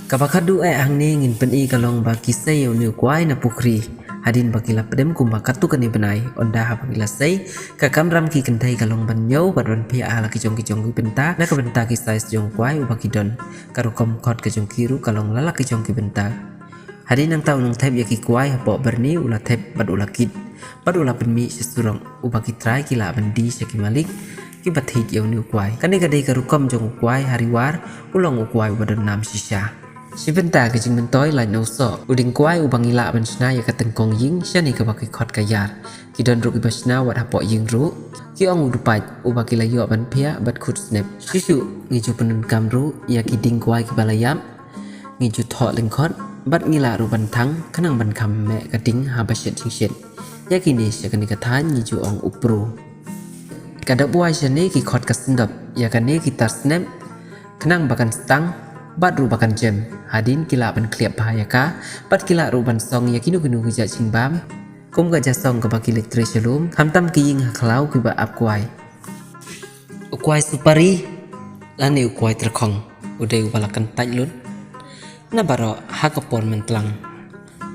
Kapakadu ay angni ngin peni kalong baki say unu kwai na pukri hadin bakila pedem kumbakatu kani benai onda ha bakila say kakam ram ki kentai kalong banyo badwan pia ala kijong kijong ki benta na ka benta ki size jong kwai ubaki don karukom kot kijong kiru kalong lala kijong ki benta hadin nang tau nang tep yaki kwai hapo berni ula tep bad ula kit bad ula penmi sesurong ubaki trai kila bandi syaki malik ki bathik yaw ni kwai kani kadai karukom jong kwai hariwar ulong kwai badan nam sisha Sibenta ke jing mentoy lain uso uding kuai ubang ila bansna ya katengkong ying shani ke baki khot kayar ki don ruk ibasna wat hapo ying ru ki ong udupai ubaki layo ban pia bat khut snap shishu ngiju penun kamru ya ki ding kuai ki balayam ngiju tho lengkhot bat ngila ru ban thang kanang ban kham me ka ding ha ba shet jing shet ya ki ni se kani ka than ngiju ong upru kada buai shani ki khot ka sindap ya kani ki tar snap kanang bakan stang bat rubakan jem hadin kila ban kliap bahaya ka bat kila ruban song ya kinu kinu gija cingbam kum gajah song ke baki elektrik shalom hamtam kiying haklau ki ba ap kuai supari lani kuai terkong udai ubalakan tajlun na baro hakapon mentlang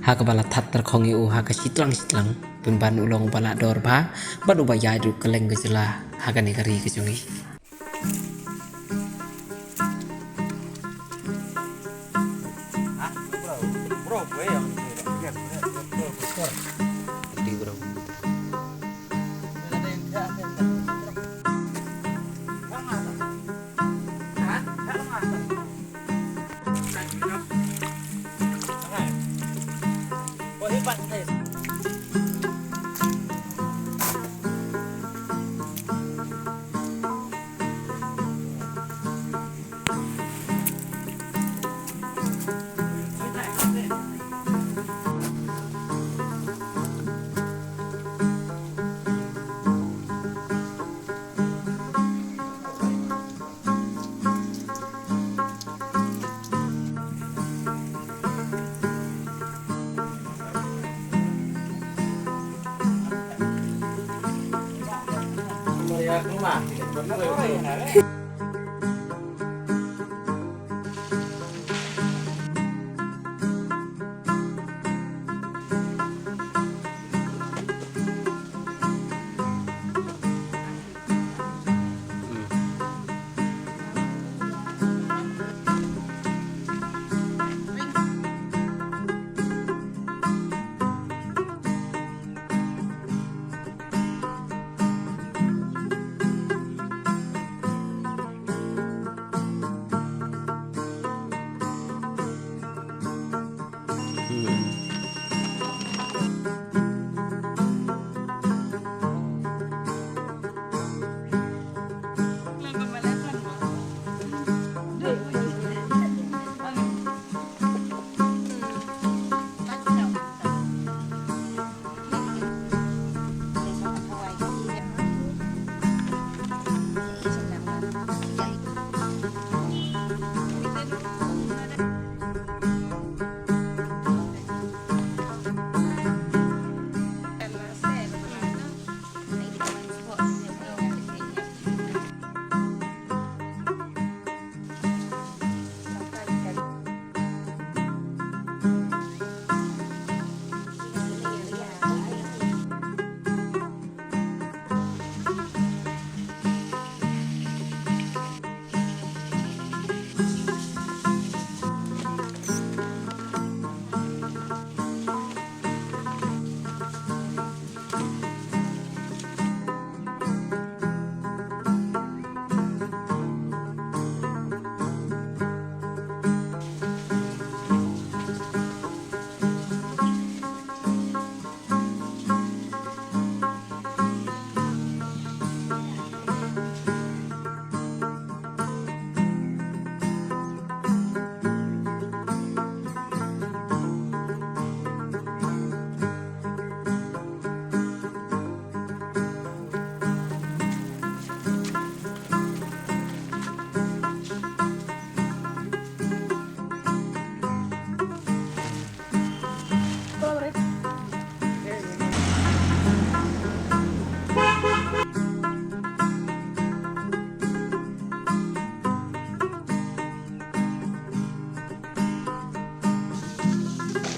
hakabala tat terkong yu hakasitlang sitlang penban ulong bala dor ba bat ubaya du keleng gejela hakani kari kejungi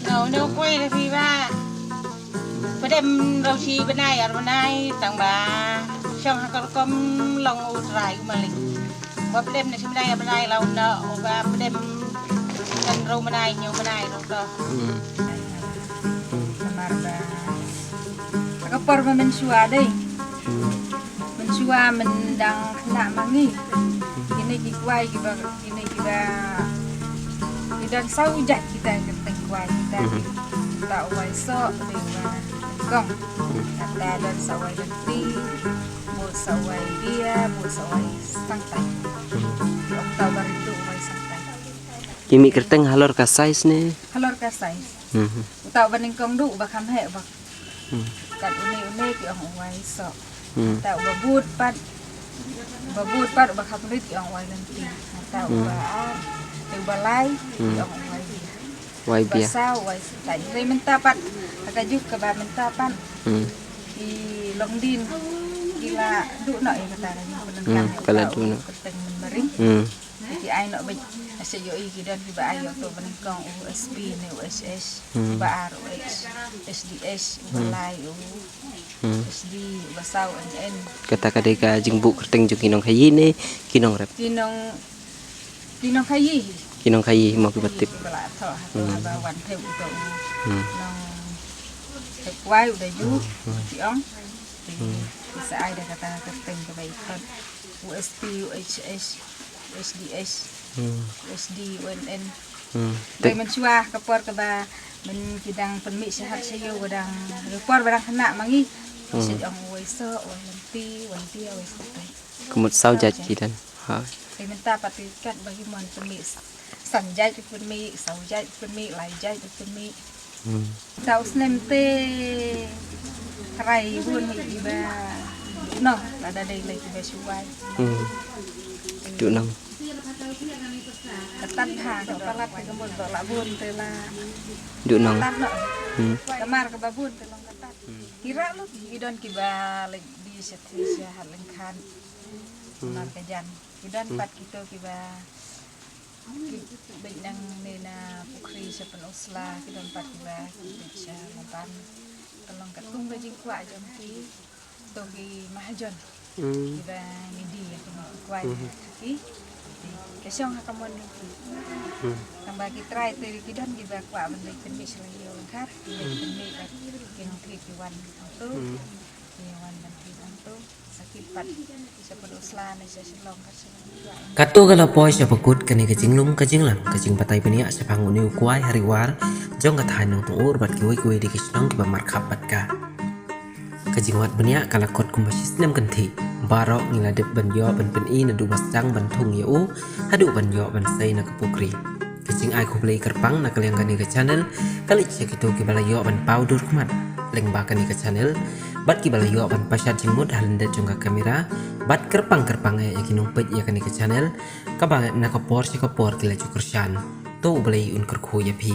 no quay là vì ba bữa đêm rau chi bên này tặng bà trong hai con lòng u rải mà lịch bữa đêm này bên này lâu nợ và bữa đêm kan rau bên này nhiều bên này rồi đó cái por mà mình xua đây mình xua mình đang nạ mangi ini quay ini kita sau dạy kita keteng quay kita tạo quay sợ để mà gong ada dan sawai nanti buat sawai dia buat sawai santai Oktober itu sawai santai Kimi kerteng halor ka size ne halor ka size tạo bên công đủ và khám hệ và cắt une thì ông quay sợ tạo và bút bắt và khám rít thì ông quay nanti tạo và từ balai thì ông quay Wai bia. Basau, wai sai. Wai mentapan. Akajuk ke ba mentapan. Di longdin gila duk nak kata ni. Kalau tu nak. Keteng mering. Jadi ai nak baik asyik yo iki dan tiba ai to benengkong USB ne USS, ba ROH, SDS, balai SD basau NN. Kata kadeka jengbu kerteng jung kinong kayi ne kinong rep. Kinong kayi. Kinong kayi mau ke batip. Bawan theo itu nong quay udah ju tiong bisa ada kata keteng kebaikan USB UHS SDS USD UNN dari mencua kepor keba menkidang permit sehat sayo badang kepor badang kena mangi sejong waiso wanti waiso kemut sau jaji dan minta patikan bagi mon permitสั่งใจเป็นมีเสาใจเป็นมีหลายใจเป็นมีเสาสเนมเต้ใครบุญอีบ้าเนาะแล้วได้เลยที่ไปช่วยจุนังกระตันหากับปลาไปกระมวลบอกละบุญเตล่าจุนังตันเนาะกระมารกับบาบุญเตลงกระตันkira lu idon kiba di setia halen kan markajan idon pat kita kiba bệnh năng nên là Pukri sẽ phần Osla cái đồng bạc là bisa mempan tolong katung bajing kuat jam ki togi mahajon kita media kuat ki kesong hakamon ni tambah kita try teri kidan kita kuat benda kami selalu lengkap kami kini tiwan itu tiwan dan tiwan itu sakipat seperti Osla ni saya selong kasih Kato galapoy siya pagkut kani kajing lum kajing lang kajing patay paniya sa panguniw kuway hariwar jong katahan ng tuur bat kiwi di kisnong kiba markapat ka kajing wat paniya kalakot kumbasis nem kanti baro ngiladip banyo ban peni na dubas jang ban tung yau hadu banyo ban say na kapukri kajing ay kublay karpang na kalyang kani ka channel kalit siya kito kibalayo ban powder kumat lengba kani ka channel bat kibalayo ban pasyat jingmut halinda jong ka kamera bat kerpang ay yakinong pet ya kani ka channel kabang nakapor siya kapor kila cukursyan to balay un kerkuya pi